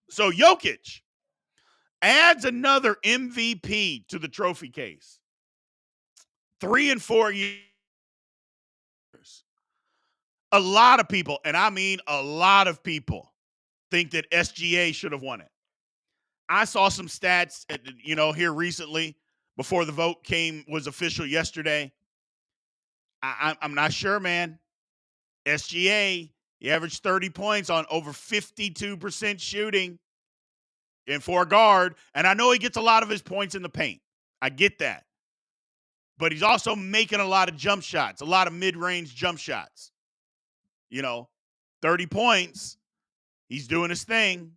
So Jokic adds another MVP to the trophy case. 3 and 4 years. A lot of people, and I mean a lot of people, think that SGA should have won it. I saw some stats, here recently before the vote was official yesterday. I'm not sure, man. SGA, he averaged 30 points on over 52% shooting and for a guard. And I know he gets a lot of his points in the paint. I get that. But he's also making a lot of jump shots, a lot of mid-range jump shots. 30 points. He's doing his thing.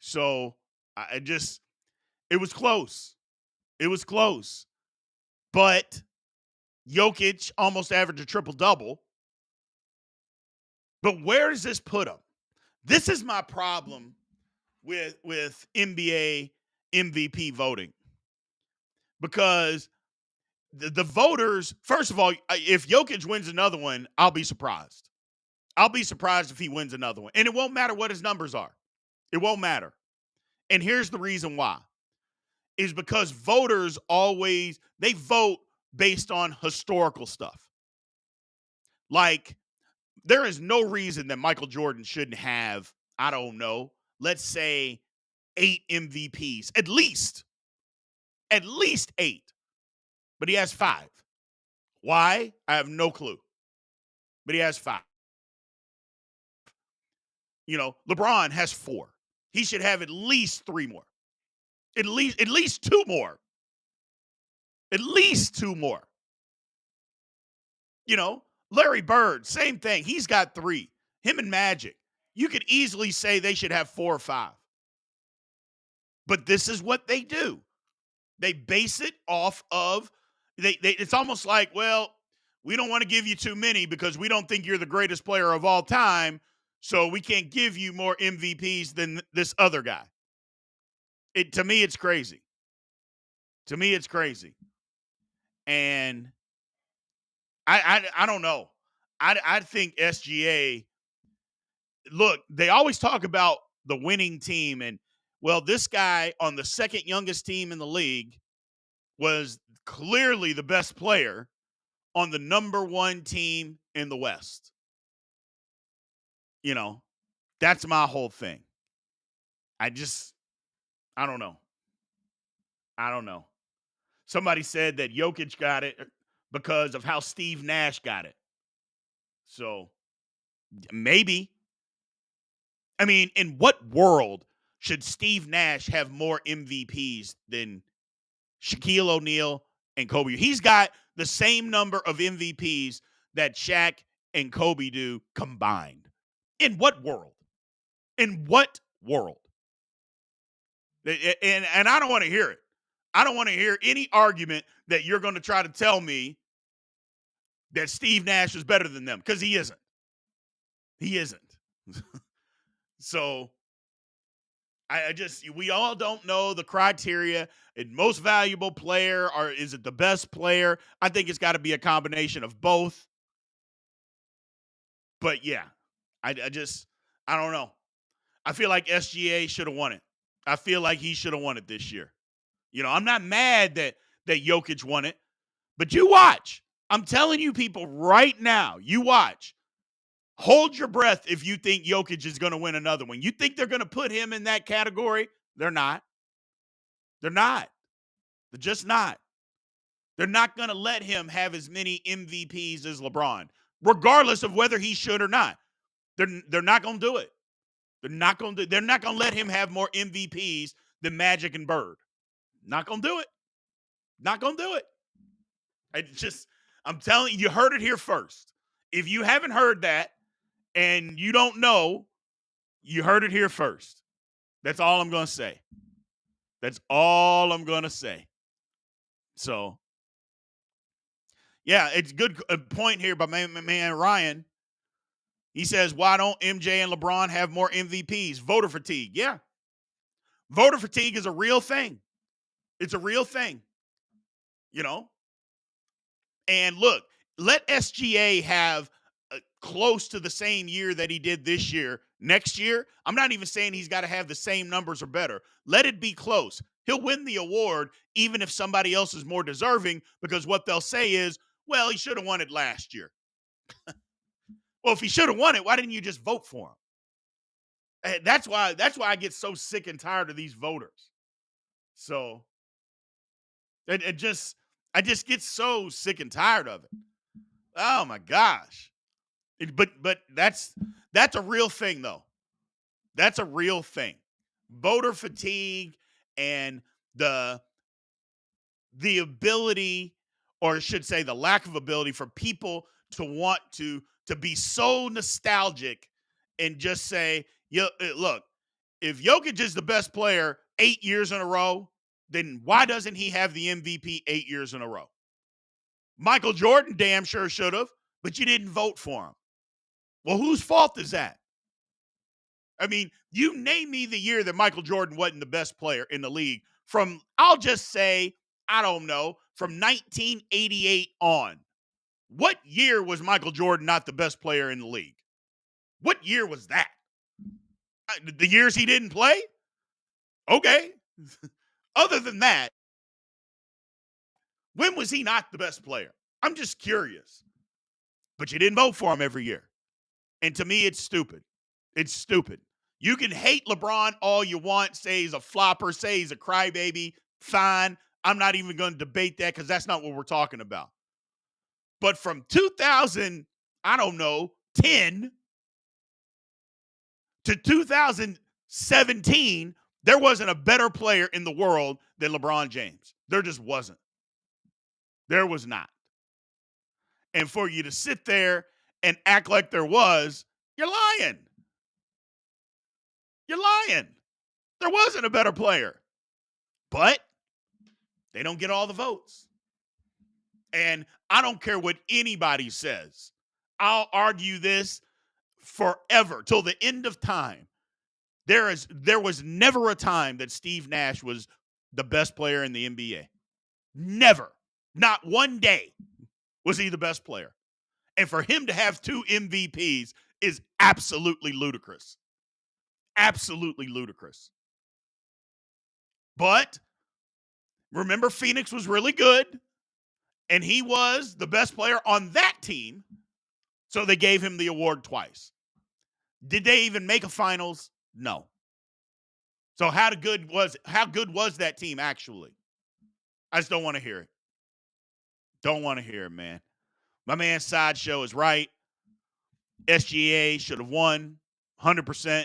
So it was close. It was close. But Jokic almost averaged a triple-double. But where does this put him? This is my problem with NBA MVP voting. Because the voters, first of all, if Jokic wins another one, I'll be surprised. I'll be surprised if he wins another one. And it won't matter what his numbers are. It won't matter. And here's the reason why. Is because voters they vote based on historical stuff. Like, there is no reason that Michael Jordan shouldn't have, I don't know, let's say 8 MVPs. At least 8. But he has 5. Why? I have no clue. But he has 5. LeBron has 4. He should have at least 3 more. At least 2 more. At least 2 more. Larry Bird, same thing. He's got 3. Him and Magic. You could easily say they should have 4 or 5. But this is what they do. They base it off of it's almost like, well, we don't want to give you too many because we don't think you're the greatest player of all time, so we can't give you more MVPs than this other guy. To me, it's crazy. And I don't know. I think SGA, look, they always talk about the winning team. And, well, this guy on the second youngest team in the league was clearly the best player on the number 1 team in the West. That's my whole thing. I don't know. Somebody said that Jokic got it because of how Steve Nash got it. So maybe. I mean, in what world should Steve Nash have more MVPs than Shaquille O'Neal and Kobe? He's got the same number of MVPs that Shaq and Kobe do combined. In what world? And I don't want to hear it. I don't want to hear any argument that you're going to try to tell me that Steve Nash is better than them, because he isn't. So we all don't know the criteria. Most valuable player, or is it the best player? I think it's got to be a combination of both. But yeah, I don't know. I feel like SGA should have won it. I feel like he should have won it this year. I'm not mad that Jokic won it, but you watch. I'm telling you people right now, you watch. Hold your breath if you think Jokic is going to win another one. You think they're going to put him in that category? They're not. They're just not. They're not going to let him have as many MVPs as LeBron, regardless of whether he should or not. They're not going to do it. They're not going to let him have more MVPs than Magic and Bird. Not going to do it. Not going to do it. I'm telling you, you heard it here first. If you haven't heard that and you don't know, you heard it here first. That's all I'm going to say. So, yeah, it's good point here by my man Ryan. He says, why don't MJ and LeBron have more MVPs? Voter fatigue. Yeah. Voter fatigue is a real thing. It's a real thing. And look, let SGA have close to the same year that he did this year Next year, I'm not even saying he's got to have the same numbers or better. Let it be close. He'll win the award even if somebody else is more deserving, because what they'll say is, well, he should have won it last year. Well, if he should have won it, why didn't you just vote for him? And that's why I get so sick and tired of these voters. So I just get so sick and tired of it. Oh my gosh. But that's a real thing though. That's a real thing. Voter fatigue and the ability, or I should say the lack of ability, for people to want to be so nostalgic and just say, look, if Jokic is the best player 8 years in a row, then why doesn't he have the MVP 8 years in a row? Michael Jordan damn sure should have, but you didn't vote for him. Well, whose fault is that? I mean, you name me the year that Michael Jordan wasn't the best player in the league from, I'll just say, I don't know, from 1988 on. What year was Michael Jordan not the best player in the league? What year was that? The years he didn't play? Okay. Other than that, when was he not the best player? I'm just curious. But you didn't vote for him every year. And to me, it's stupid. It's stupid. You can hate LeBron all you want, say he's a flopper, say he's a crybaby. Fine. I'm not even going to debate that because that's not what we're talking about. But from 2000, I don't know, 10 to 2017, there wasn't a better player in the world than LeBron James. There just wasn't. There was not. And for you to sit there and act like there was, you're lying. You're lying. There wasn't a better player. But they don't get all the votes. And I don't care what anybody says. I'll argue this forever till the end of time. There was never a time that Steve Nash was the best player in the NBA. Never. Not one day was he the best player. And for him to have 2 MVPs is absolutely ludicrous. Absolutely ludicrous. But remember, Phoenix was really good, and he was the best player on that team, so they gave him the award twice. Did they even make a finals? No. So how good was that team actually? I just don't want to hear it. Don't want to hear it, man. My man Sideshow is right. SGA should have won 100%.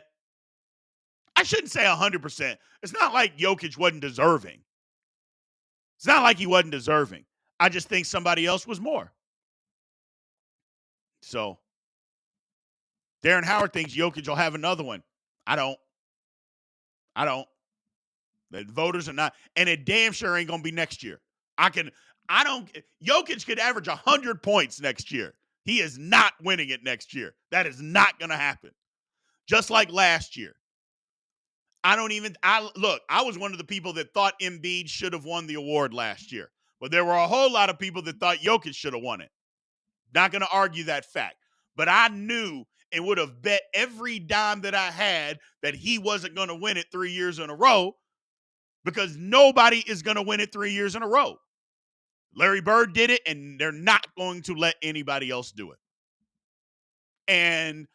I shouldn't say 100%. It's not like Jokic wasn't deserving. It's not like he wasn't deserving. I just think somebody else was more. So Darren Howard thinks Jokic will have another one. I don't. The voters are not, and it damn sure ain't gonna be next year. Jokic could average 100 points next year. He is not winning it next year. That is not gonna happen. Just like last year. I was one of the people that thought Embiid should have won the award last year. But there were a whole lot of people that thought Jokic should have won it. Not going to argue that fact. But I knew and would have bet every dime that I had that he wasn't going to win it 3 years in a row, because nobody is going to win it 3 years in a row. Larry Bird did it, and they're not going to let anybody else do it. And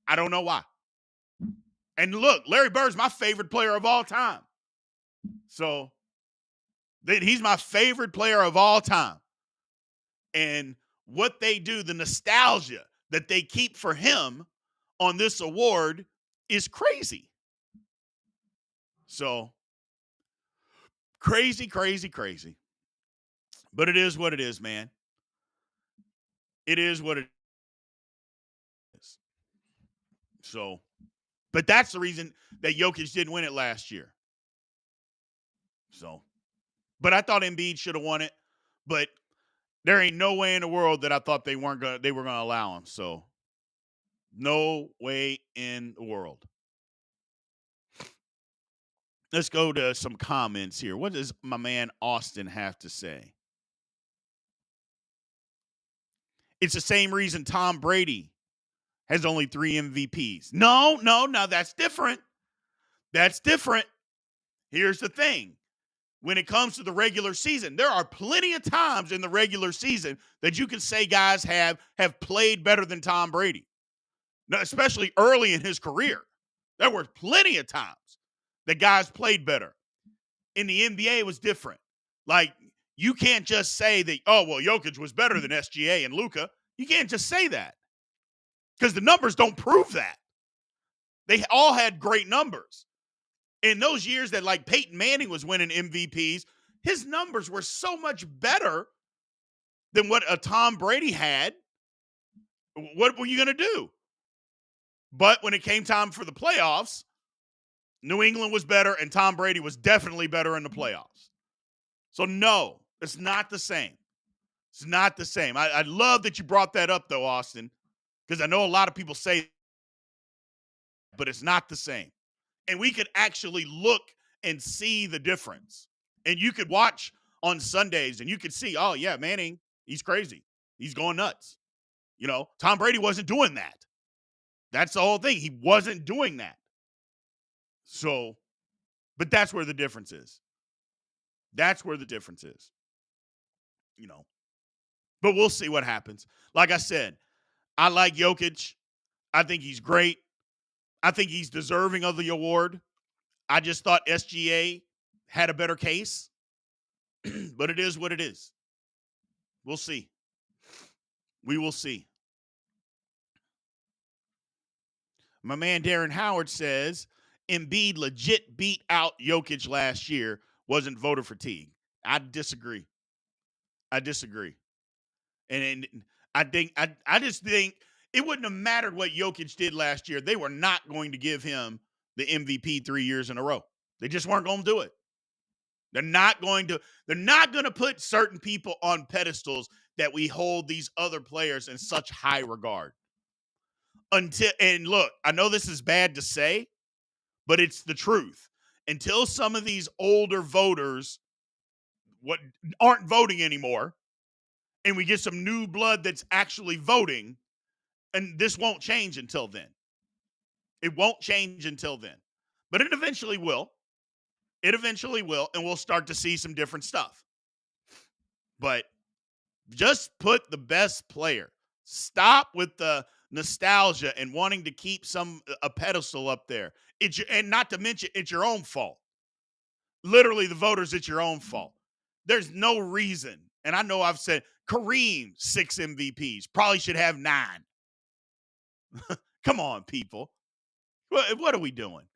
I don't know why. And look, Larry Bird's my favorite player of all time. So he's my favorite player of all time. And what they do, the nostalgia that they keep for him on this award is crazy. So crazy. But it is what it is, man. It is what it is. So, but that's the reason that Jokic didn't win it last year. So, but I thought Embiid should have won it. But there ain't no way in the world that I thought they were gonna allow him. So, no way in the world. Let's go to some comments here. What does my man Austin have to say? It's the same reason Tom Brady has only 3 MVPs. No, that's different. That's different. Here's the thing. When it comes to the regular season, there are plenty of times in the regular season that you can say guys have played better than Tom Brady, especially early in his career. There were plenty of times that guys played better. In the NBA, it was different. Like, you can't just say that, oh, well, Jokic was better than SGA and Luka. You can't just say that because the numbers don't prove that. They all had great numbers. In those years that, like, Peyton Manning was winning MVPs, his numbers were so much better than what a Tom Brady had. What were you going to do? But when it came time for the playoffs, New England was better, and Tom Brady was definitely better in the playoffs. So, no, it's not the same. It's not the same. I love that you brought that up, though, Austin, because I know a lot of people say, but it's not the same. And we could actually look and see the difference. And you could watch on Sundays, and you could see, oh, yeah, Manning, he's crazy. He's going nuts. You know, Tom Brady wasn't doing that. That's the whole thing. He wasn't doing that. So, but that's where the difference is. That's where the difference is. You know, but we'll see what happens. Like I said, I like Jokic. I think he's great. I think he's deserving of the award. I just thought SGA had a better case, but it is what it is. We'll see. We will see. My man Darren Howard says Embiid legit beat out Jokic last year. Wasn't voter fatigue. I disagree. And I just think it wouldn't have mattered what Jokic did last year. They were not going to give him the MVP 3 years in a row. They just weren't going to do it. They're not going to put certain people on pedestals that we hold these other players in such high regard. And look, I know this is bad to say, but it's the truth. Until some of these older voters aren't voting anymore, and we get some new blood that's actually voting, and this won't change until then. It won't change until then. But it eventually will. It eventually will, and we'll start to see some different stuff. But just put the best player. Stop with the nostalgia and wanting to keep a pedestal up there. And not to mention, it's your own fault. Literally, the voters, it's your own fault. There's no reason. And I know I've said Kareem, 6 MVPs, probably should have 9. Come on, people. What are we doing?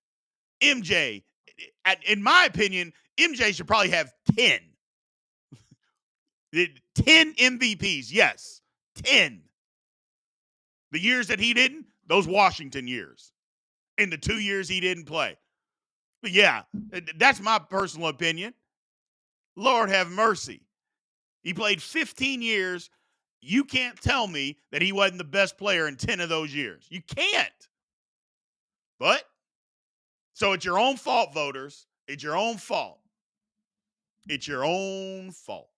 MJ, in my opinion, MJ should probably have 10. 10 MVPs, yes, 10. The years that he didn't, those Washington years. In the 2 years he didn't play. But yeah, that's my personal opinion. Lord have mercy. He played 15 years. You can't tell me that he wasn't the best player in 10 of those years. You can't. But, so it's your own fault, voters. It's your own fault. It's your own fault.